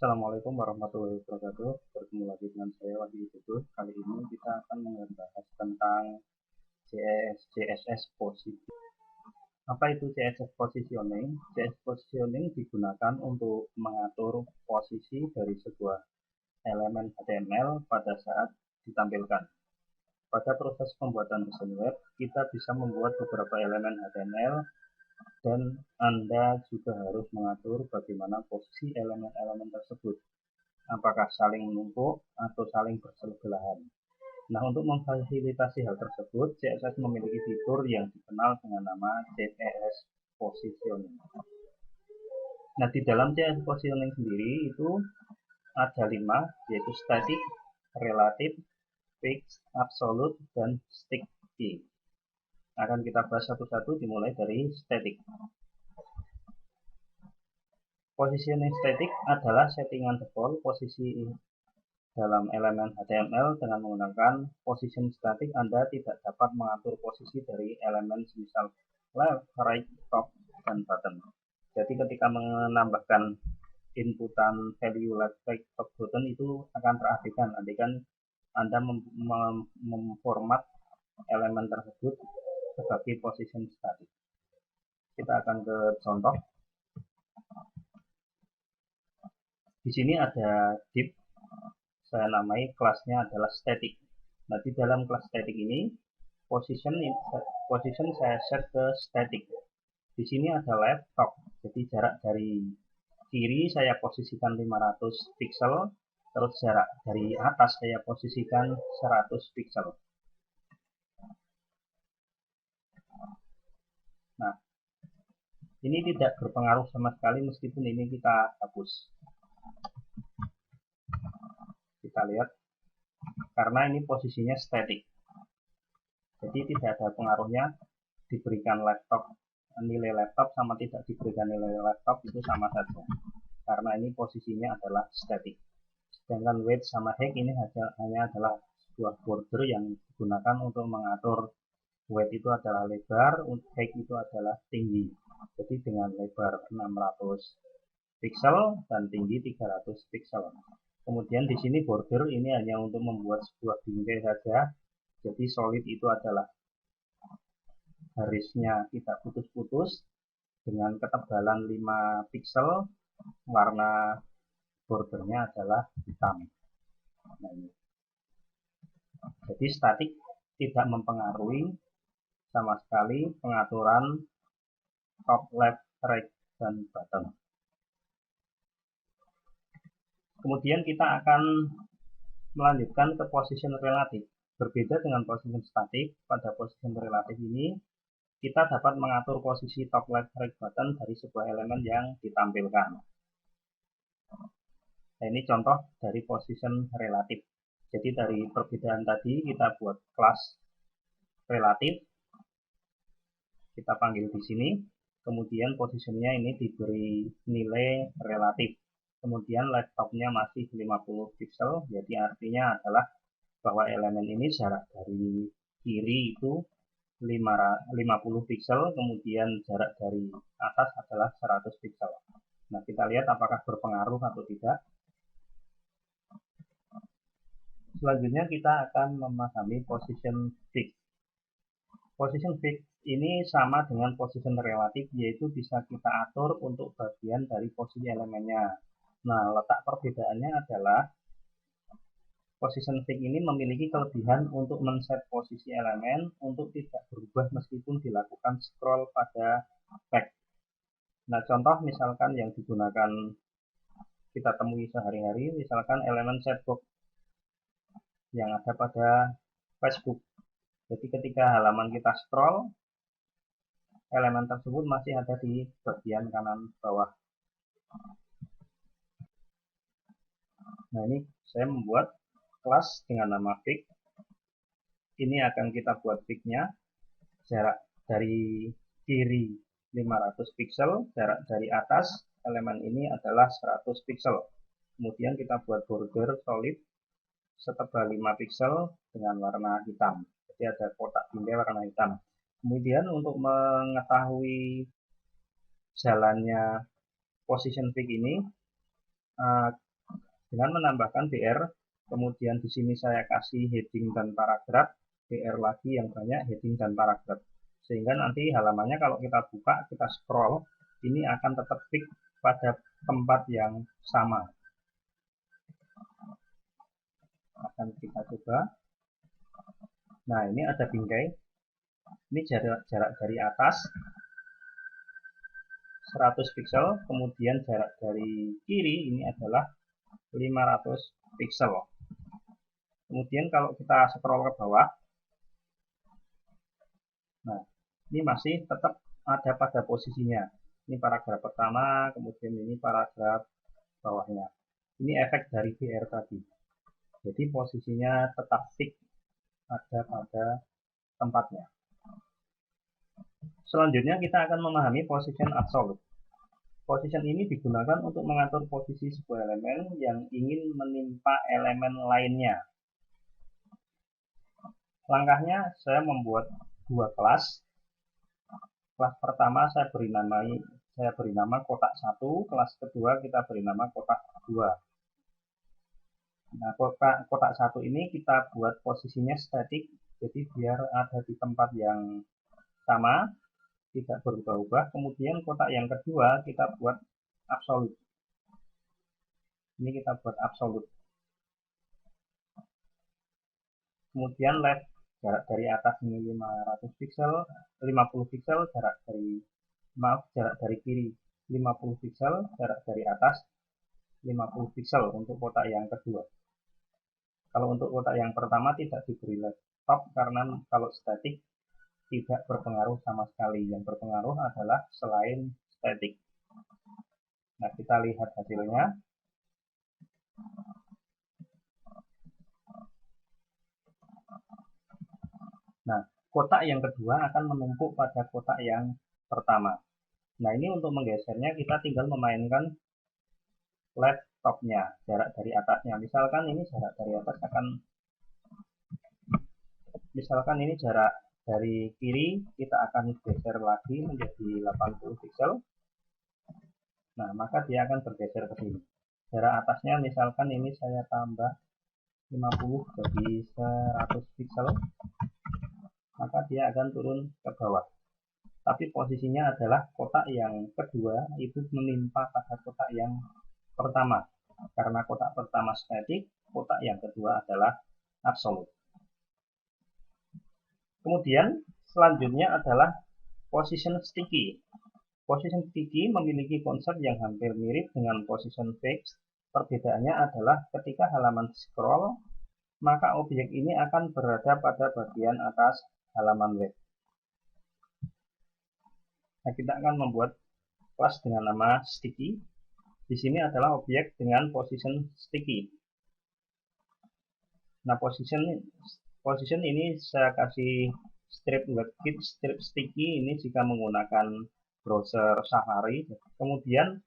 Assalamualaikum warahmatullahi wabarakatuh. Bertemu lagi dengan saya Wahyu Tutur. Kali ini kita akan membahas tentang CSS positioning. Apa itu CSS positioning? CSS positioning digunakan untuk mengatur posisi dari sebuah elemen HTML pada saat ditampilkan. Pada proses pembuatan desain web, kita bisa membuat beberapa elemen HTML dan Anda juga harus mengatur bagaimana posisi elemen-elemen tersebut, apakah saling menumpuk atau saling bersebelahan. Nah, untuk memfasilitasi hal tersebut, CSS memiliki fitur yang dikenal dengan nama CSS Positioning. Nah, di dalam CSS Positioning sendiri itu ada 5, yaitu static, relative, fixed, absolute, dan sticky. Akan kita bahas satu-satu dimulai dari static. Positioning static adalah settingan default posisi dalam elemen HTML. Dengan menggunakan position static, Anda tidak dapat mengatur posisi dari elemen semisal left, right, top, dan button. Jadi ketika menambahkan inputan value left, right, top, button itu akan terabaikan. Andaikan Anda memformat elemen tersebut sebagai position static. Kita akan ke contoh. Di sini ada div, saya namai kelasnya adalah static. Nah, di dalam kelas static ini position saya set ke static. Di sini ada left, top, jadi jarak dari kiri saya posisikan 500 pixel, terus jarak dari atas saya posisikan 100 pixel. Nah, ini tidak berpengaruh sama sekali meskipun ini kita hapus. Kita lihat, karena ini posisinya static, jadi tidak ada pengaruhnya diberikan nilai laptop sama tidak diberikan nilai laptop itu sama saja, karena ini posisinya adalah static. Sedangkan width sama height ini hanya adalah sebuah border yang digunakan untuk mengatur width itu adalah lebar, height itu adalah tinggi. Jadi dengan lebar 600 pixel dan tinggi 300 pixel. Kemudian di sini border ini hanya untuk membuat sebuah bingkai saja. Jadi solid itu adalah garisnya tidak putus-putus dengan ketebalan 5 pixel, warna bordernya adalah hitam. Nah, ini. Jadi statik tidak mempengaruhi sama sekali pengaturan top, left, right, dan bottom. Kemudian kita akan melanjutkan ke position relatif. Berbeda dengan position statik, pada position relatif ini kita dapat mengatur posisi top, left, right, button dari sebuah elemen yang ditampilkan. Nah, ini contoh dari position relatif. Jadi dari perbedaan tadi kita buat kelas relatif, kita panggil di sini, kemudian positionnya ini diberi nilai relatif. Kemudian laptopnya masih 50 pixel, jadi artinya adalah bahwa elemen ini jarak dari kiri itu 50 pixel, kemudian jarak dari atas adalah 100 pixel. Nah, kita lihat apakah berpengaruh atau tidak. Selanjutnya kita akan memahami position fix. Position fix ini sama dengan position relatif, yaitu bisa kita atur untuk bagian dari posisi elemennya. Nah, letak perbedaannya adalah position fix ini memiliki kelebihan untuk men-set posisi elemen untuk tidak berubah meskipun dilakukan scroll pada tag. Nah, contoh misalkan yang digunakan kita temui sehari-hari, misalkan elemen setbox yang ada pada Facebook. Jadi ketika halaman kita scroll, elemen tersebut masih ada di bagian kanan bawah. Nah, ini saya membuat kelas dengan nama fix. Ini akan kita buat fixnya, jarak dari kiri 500 pixel, jarak dari atas elemen ini adalah 100 pixel. Kemudian kita buat border solid setebal 5 pixel dengan warna hitam. Jadi ada kotak bingkai warna hitam. Kemudian untuk mengetahui jalannya position fix ini, dengan menambahkan BR, kemudian di sini saya kasih heading dan paragraf, BR lagi yang banyak heading dan paragraf, sehingga nanti halamannya kalau kita buka, kita scroll, ini akan tetap fix pada tempat yang sama. Akan kita coba. Nah, ini ada bingkai. Ini jarak dari atas 100 pixel, kemudian jarak dari kiri ini adalah 500 pixel. Kemudian kalau kita scroll ke bawah, nah ini masih tetap ada pada posisinya. Ini paragraf pertama, kemudian ini paragraf bawahnya. Ini efek dari BR tadi. Jadi posisinya tetap fix ada pada tempatnya. Selanjutnya kita akan memahami position absolute. Position ini digunakan untuk mengatur posisi sebuah elemen yang ingin menimpa elemen lainnya. Langkahnya saya membuat dua kelas. Kelas pertama saya beri nama kotak 1, kelas kedua kita beri nama kotak 2. Nah, kotak 1 ini kita buat posisinya statik, jadi biar ada di tempat yang sama, tidak berubah-ubah. Kemudian kotak yang kedua kita buat absolute. Ini kita buat absolute. Kemudian left, jarak dari atas ini 500 pixel, 50 pixel, jarak dari kiri 50 pixel, jarak dari atas 50 pixel untuk kotak yang kedua. Kalau untuk kotak yang pertama tidak diberi left top karena kalau statik tidak berpengaruh sama sekali. Yang berpengaruh adalah selain statik. Nah, kita lihat hasilnya. Nah, kotak yang kedua akan menumpuk pada kotak yang pertama. Nah, ini untuk menggesernya kita tinggal memainkan left top-nya, jarak dari atasnya. Misalkan ini jarak dari atas misalkan ini jarak dari kiri, kita akan geser lagi menjadi 80 pixel. Nah, maka dia akan bergeser ke sini. Jarak atasnya misalkan ini saya tambah 50 jadi 100 pixel, maka dia akan turun ke bawah. Tapi posisinya adalah kotak yang kedua itu menimpa pada kotak yang pertama. Karena kotak pertama statik, kotak yang kedua adalah absolute. Kemudian selanjutnya adalah position sticky. Position sticky memiliki konsep yang hampir mirip dengan position fixed. Perbedaannya adalah ketika halaman scroll, maka objek ini akan berada pada bagian atas halaman web. Nah, kita akan membuat kelas dengan nama sticky. Di sini adalah objek dengan position sticky. Nah, position ini saya kasih strip webkit, strip sticky ini jika menggunakan browser Safari. Kemudian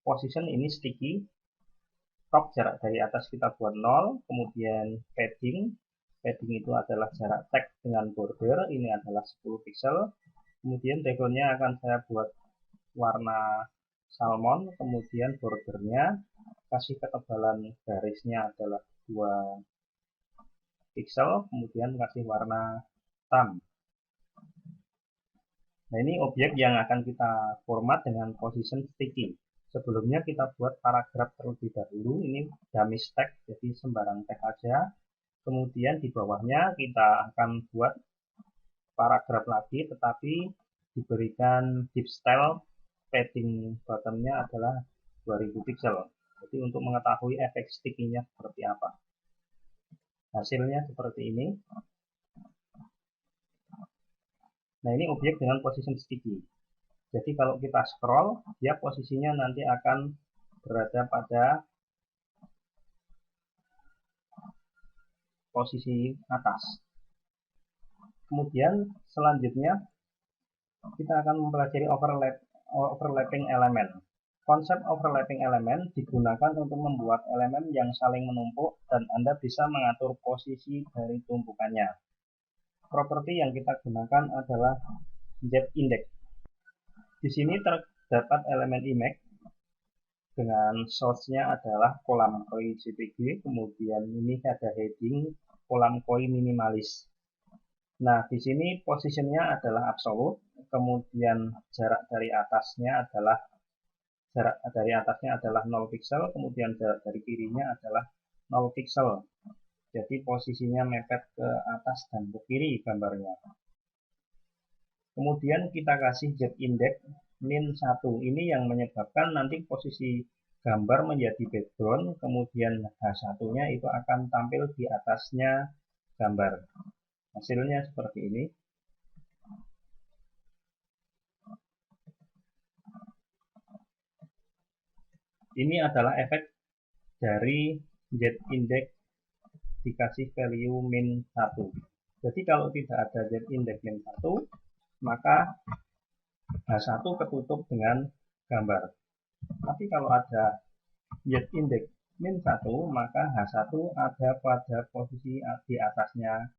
position ini sticky. Top jarak dari atas kita buat 0, kemudian padding itu adalah jarak tag dengan border, ini adalah 10 pixel. Kemudian backgroundnya akan saya buat warna salmon, kemudian bordernya kasih ketebalan garisnya adalah 2 pixel, kemudian kasih warna hitam. Nah, ini objek yang akan kita format dengan position sticky. Sebelumnya kita buat paragraf terlebih dahulu, ini dummy text, jadi sembarang teks aja. Kemudian di bawahnya kita akan buat paragraf lagi, tetapi diberikan deep style, padding bottomnya adalah 2000 pixel. Jadi untuk mengetahui efek sticky-nya seperti apa. Hasilnya seperti ini. Nah, ini objek dengan position sticky. Jadi kalau kita scroll, dia posisinya nanti akan berada pada posisi atas. Kemudian selanjutnya kita akan mempelajari overlapping elemen. Konsep overlapping elemen digunakan untuk membuat elemen yang saling menumpuk dan Anda bisa mengatur posisi dari tumpukannya. Properti yang kita gunakan adalah Z-index. Di sini terdapat elemen image. dengan source-nya adalah kolam koi JPG, kemudian ini ada heading kolam koi minimalis. Nah, di sini posisinya adalah absolut, kemudian jarak dari atasnya adalah 0 pixel, kemudian jarak dari kirinya adalah 0 pixel. Jadi posisinya mepet ke atas dan ke kiri gambarnya. Kemudian kita kasih Z index min 1. Ini yang menyebabkan nanti posisi gambar menjadi background, kemudian H1-nya itu akan tampil di atasnya gambar. Hasilnya seperti ini. Ini adalah efek dari Z index dikasih value min 1. Jadi kalau tidak ada Z index min 1, maka H1 ketutup dengan gambar. Tapi kalau ada Z index min 1, maka H1 ada pada posisi di atasnya